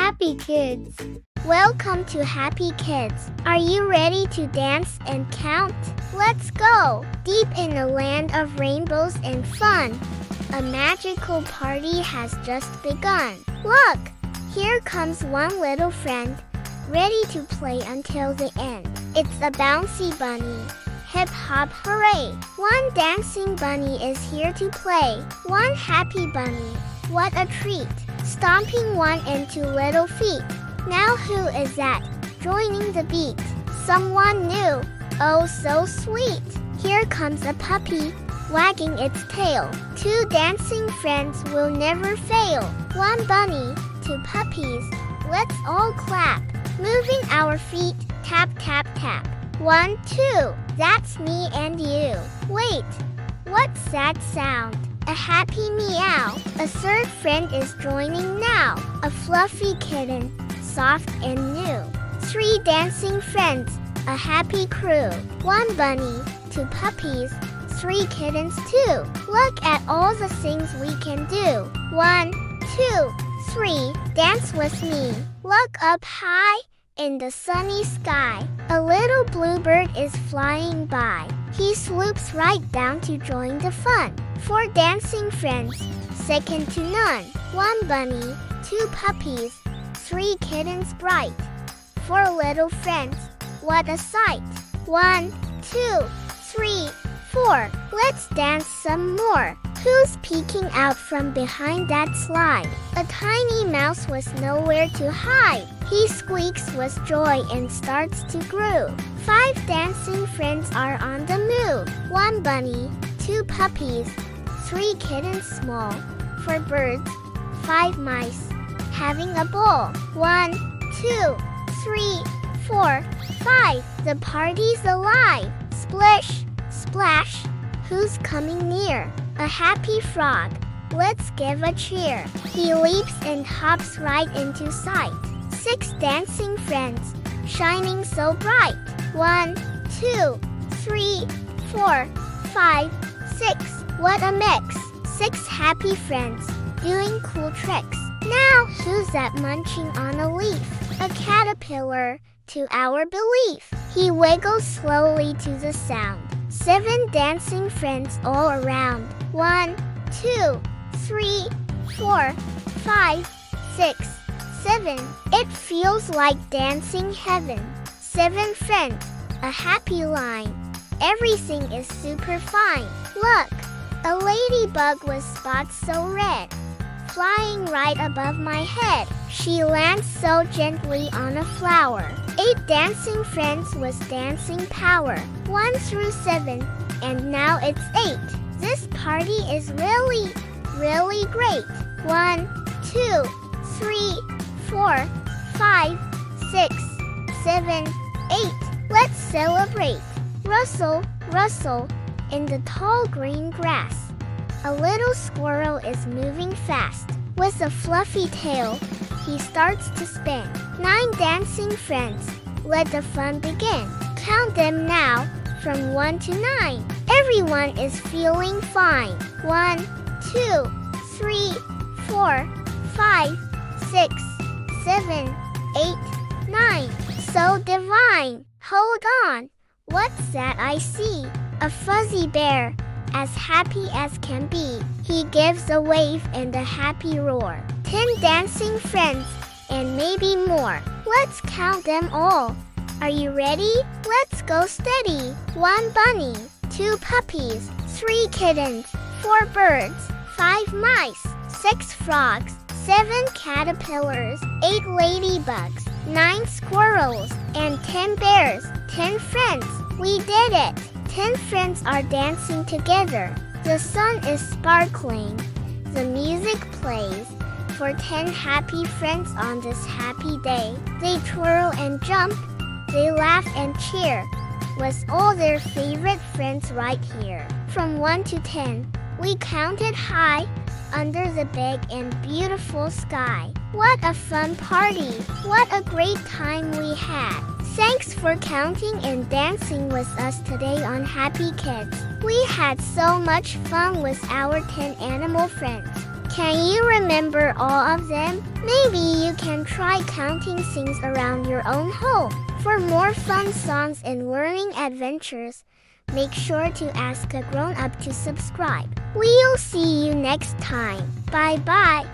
Happy Kids! Welcome to Happy Kids. Are you ready to dance and count? Let's go! Deep in a land of rainbows and fun, a magical party has just begun. Look! Here comes one little friend, ready to play until the end. It's a bouncy bunny. Hip hop hooray! One dancing bunny is here to play. One happy bunny. What a treat! Stomping one and two little feet. Now who is that, joining the beat? Someone new, oh so sweet. Here comes a puppy, wagging its tail. Two dancing friends will never fail. One bunny, two puppies, let's all clap. Moving our feet, tap tap tap. 1, 2, that's me and you. Wait, what's that sound? A happy meow. A third friend is joining now. A fluffy kitten, soft and new. 3 dancing friends, a happy crew. 1 bunny, 2 puppies, 3 kittens too. Look at all the things we can do. 1, 2, 3, dance with me. Look up high in the sunny sky. A little bluebird is flying by. He swoops right down to join the fun. 4 dancing friends, second to none. 1 bunny, 2 puppies, 3 kittens bright. 4 little friends, what a sight. 1, 2, 3, 4, let's dance some more. Who's peeking out from behind that slide? A tiny mouse was nowhere to hide. He squeaks with joy and starts to groove. 5 dancing friends are on the move. 1 bunny, 2 puppies, 3 kittens small, 4 birds, 5 mice, having a ball. 1, 2, 3, 4, 5, the party's alive. Splish, splash, who's coming near? A happy frog, let's give a cheer. He leaps and hops right into sight. 6 dancing friends, shining so bright. 1, 2, 3, 4, 5, 6, what a mix. 6 happy friends, doing cool tricks. Now who's that munching on a leaf? A caterpillar, to our belief. He wiggles slowly to the sound. 7 dancing friends all around. 1, 2, 3, 4, 5, 6, 7. It feels like dancing heaven. 7 friends, a happy line. Everything is super fine. Look, a ladybug with spots so red, flying right above my head. She lands so gently on a flower. 8 dancing friends with dancing power. 1 through 7, and now it's 8. This party is really, really great. 1, 2, 3, 4, 5, 6, 7, 8. Let's celebrate. Rustle, rustle, in the tall green grass. A little squirrel is moving fast. With a fluffy tail, he starts to spin. 9 dancing friends, let the fun begin. Count them now, from 1 to 9. Everyone is feeling fine. 1, 2, 3, 4, 5, 6, 7, 8, 9. So divine. Hold on. What's that I see? A fuzzy bear, as happy as can be. He gives a wave and a happy roar. 10 dancing friends, and maybe more. Let's count them all. Are you ready? Let's go steady. 1 bunny, 2 puppies, 3 kittens, 4 birds, 5 mice, 6 frogs, 7 caterpillars, 8 ladybugs, 9 squirrels, and 10 bears. 10 friends. We did it. 10 friends are dancing together. The sun is sparkling. The music plays. For 10 happy friends on this happy day. They twirl and jump. They laugh and cheer. With all their favorite friends right here. From 1 to 10, we counted high, under the big and beautiful sky. What a fun party! What a great time we had! Thanks for counting and dancing with us today on Happy Kids. We had so much fun with our 10 animal friends. Can you remember all of them? Maybe you can try counting things around your own home. For more fun songs and learning adventures, make sure to ask a grown-up to subscribe. We'll see you next time. Bye-bye.